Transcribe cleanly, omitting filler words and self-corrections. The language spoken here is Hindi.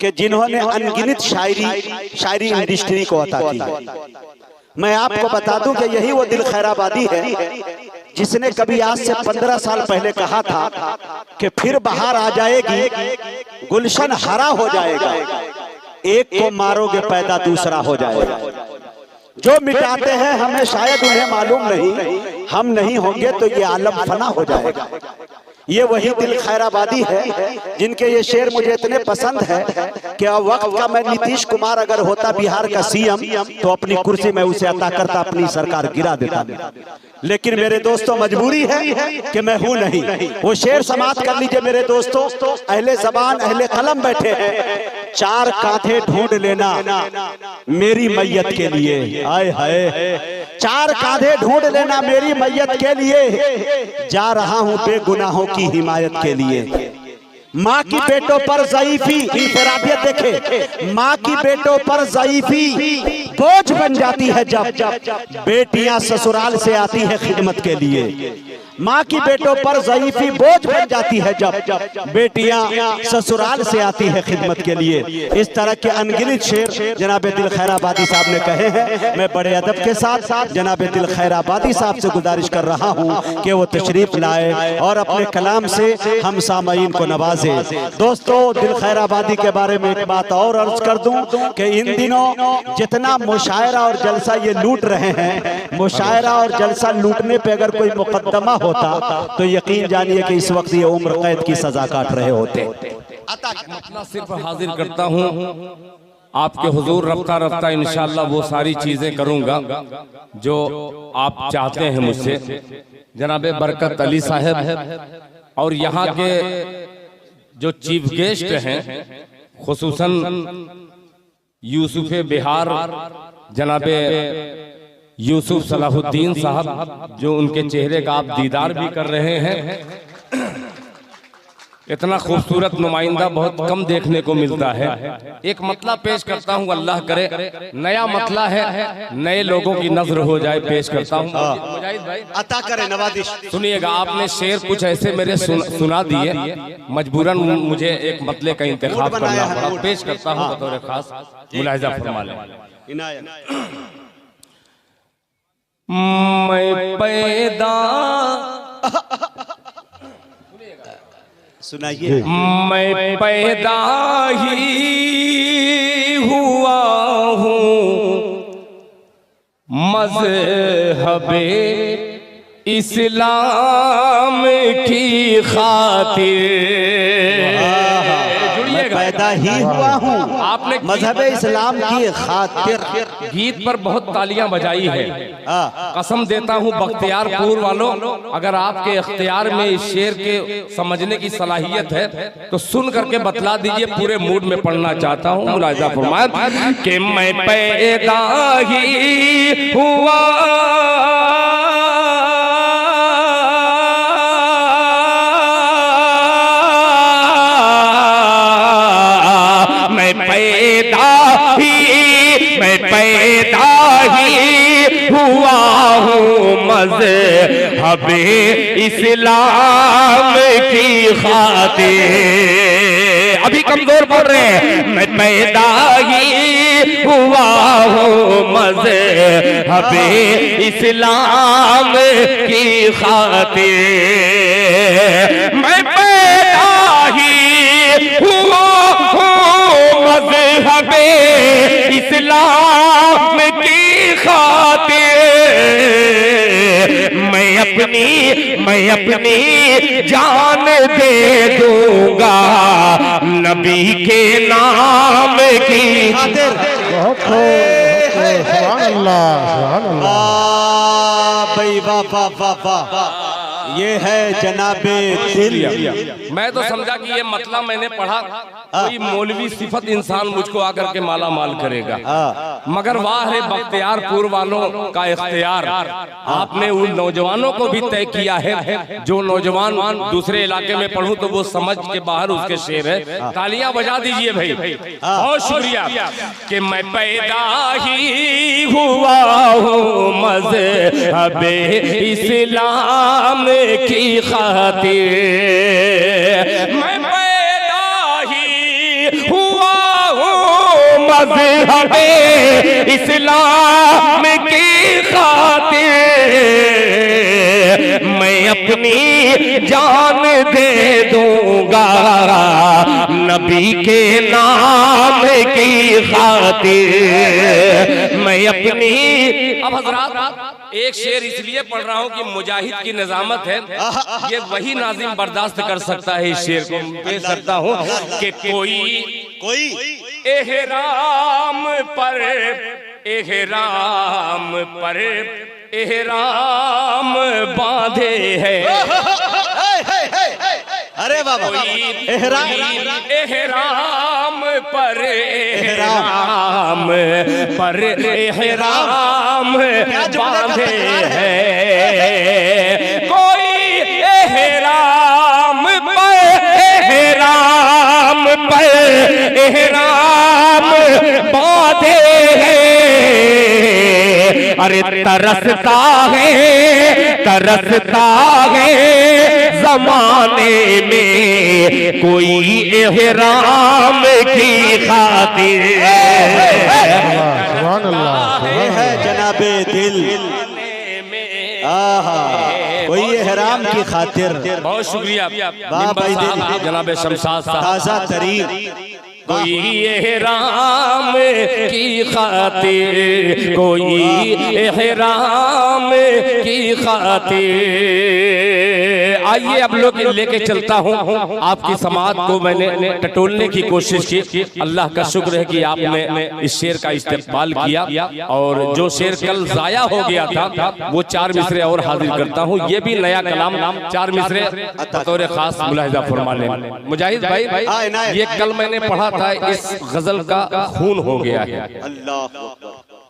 कि जिन्होंने अनगिनत शायरी इंडस्ट्री को अता की। मैं आपको बता दूं कि यही वो दिल खैराबादी है जिसने कभी आज से 15 साल पहले कहा था कि फिर बाहर आ जाएगी, गुलशन हरा हो जाएगा, एक को मारोगे पैदा दूसरा हो जाएगा। जो मिटाते हैं हमें शायद उन्हें मालूम नहीं, हम नहीं होंगे तो ये आलम फना हो जाएगा। ये वही दिल खैराबादी है जिनके ये शेर मुझे इतने पसंद है कि वक्त का मैं नीतीश कुमार अगर होता बिहार का सीएम तो अपनी कुर्सी में उसे अता करता, अपनी सरकार गिरा देता। लेकिन मेरे दोस्तों मजबूरी है कि मैं हूं नहीं। वो शेर समाप्त कर लीजिए मेरे दोस्तों। अहले ज़बान अहले कलम बैठे हैं, 4 कांधे ढूंढ लेना मेरी मैयत के लिए। आए हाय 4 कांधे ढूंढ लेना मेरी मैयत के लिए, जा रहा हूं बेगुनाहों की हिमायत के लिए। माँ की बेटों पर ज़ईफ़ी, इंफरादियत देखे, माँ की बेटों पर ज़ईफ़ी बोझ बन जाती है जब बेटियां ससुराल से आती है खिदमत के लिए। माँ की बेटों पर ज़ईफ़ी बोझ बन जाती है जब बेटियां ससुराल से आती है खिदमत के लिए। इस तरह के अनगिनत शेर जनाब दिल खैराबादी साहब ने कहे हैं। मैं बड़े अदब के साथ जनाब दिल खैराबादी साहब से गुजारिश कर रहा हूँ कि वो तशरीफ लाए और अपने कलाम से हम सामईन को नवाजे। दोस्तों दिल खैराबादी के बारे में एक बात और अर्ज कर दूं कि इन दिनों जितना मुशायरा और जलसा ये लूट रहे हैं, मुशायरा और जलसा लूटने पे अगर कोई मुकद्दमा होता तो यकीन जानिए कि इस वक्त ये उम्र कैद की सजा काट रहे होते। अपना सिर्फ हाजिर करता हूँ आपके हुजूर, रफ्ता रफ्ता इंशाअल्लाह वो सारी चीजें करूंगा जो आप चाहते हैं मुझसे। जनाबे बरकत अली साहब और यहाँ के जो चीफ गेस्ट हैं, खुसूसन यूसुफ बिहार जनाबे यूसुफ सलाहुद्दीन साहब, जो उनके चेहरे का आप दीदार भी कर रहे हैं। इतना खूबसूरत नुमाइंदा बहुत कम देखने को मिलता है। एक मतला पेश करता हूँ, अल्लाह करे नया मतला है, नए लोगों की नजर हो जाए, पेश करता हूँ। मुजाहिद भाई अता करे नवाजिश। सुनिएगा, आपने शेर कुछ ऐसे मेरे सुना दिए, मजबूरन मुझे एक मतले का इंतखाब करना पड़ा। पेश करता हूँ बतौर खास, मुलाहिजा फरमा लें। मैं पैदा सुनाइए। मैं पैदा ही हुआ हूँ मज़हबे इस्लाम की खातिर। पैदा ही हुआ हूँ आपने मजहब इस्लाम की खातिर। गीत पर बहुत तालियां बजाई है। कसम देता हूँ बख्तियारपुर वालों, अगर आपके इख्तियार में इस शेर के समझने की सलाहियत है तो सुन करके बतला दीजिए। पूरे मूड में पढ़ना चाहता हूँ। मुलाहिजा फरमाए कि मैं पैदा ही हुआ पैदा ही हुआ हूँ मज़हबे इस्लाम की खातिर। अभी कमजोर बोल रहे हैं। मैं पैदा ही हुआ हूँ मज़हबे इस्लाम की खातिर। मैं पैदा ही हुआ हूँ मज़हबे इस्लाम की खातिर। मैं अपनी जान दे दूंगा नबी के नाम की खातिर। सुभान अल्लाह, सुभान अल्लाह। भाई वाह वाह वाह वाह। ये है जनाबे दिल। मैं तो समझा कि ये मतलब मैंने पढ़ा कोई मौलवी सिफत इंसान मुझको आकर के माला माल करेगा, मगर वाह रे बख्तियारपुर वालों का इख्तियार। आपने उन नौजवानों को भी तय किया है जो नौजवान दूसरे इलाके में पढ़ूं तो वो समझ के बाहर उसके शेर है। तालियां बजा दीजिए भाई, बहुत शुक्रिया। कि मैं पैदा ही हुआ हूँ मज़हबे इस्लाम की खातिर। मैं पैदा ही हुआ मज़हबे इस्लाम की खातिर मैं अपनी जान दे दूंगा नबी के नाम की खातिर मैं अपनी। अब हजरात एक शेर इसलिए पढ़ रहा हूँ कि मुजाहिद की निजामत है, ये वही नाजिम बर्दाश्त कर सकता है। इस शेर को पेश करता हूँ कि कोई एहराम पर एहराम बांधे है। अरे बाबा एहराम पर एहराम बांधे है। कोई एहराम पर एहराम बांधे है। अरे तरसता है जमाने में कोई एहराम की खातिर। सुभान अल्लाह। ये है जनाबे दिल, आहा कोई एहराम की खातिर। बहुत शुक्रिया भाई दिल जनाब शमशाद साहब। ताजा तरीन कोई एहराम की खातिर, कोई एहराम की खातिर। आइए अब लोग लेके चलता हूँ आपकी समाज को। मैंने टटोलने की कोशिश की। अल्लाह का शुक्र है कि आपने इस शेर का इस्तेमाल किया और जो शेर कल जाया हो गया था वो 4 मिसरे और हाजिर करता हूँ। ये भी नया कलाम 4 मिसरे बतौर खास मुलाहिजा फरमा लें। मुजाहिद भाई ये कल मैंने पढ़ा था, इस गजल का खून हो गया है। अल्लाह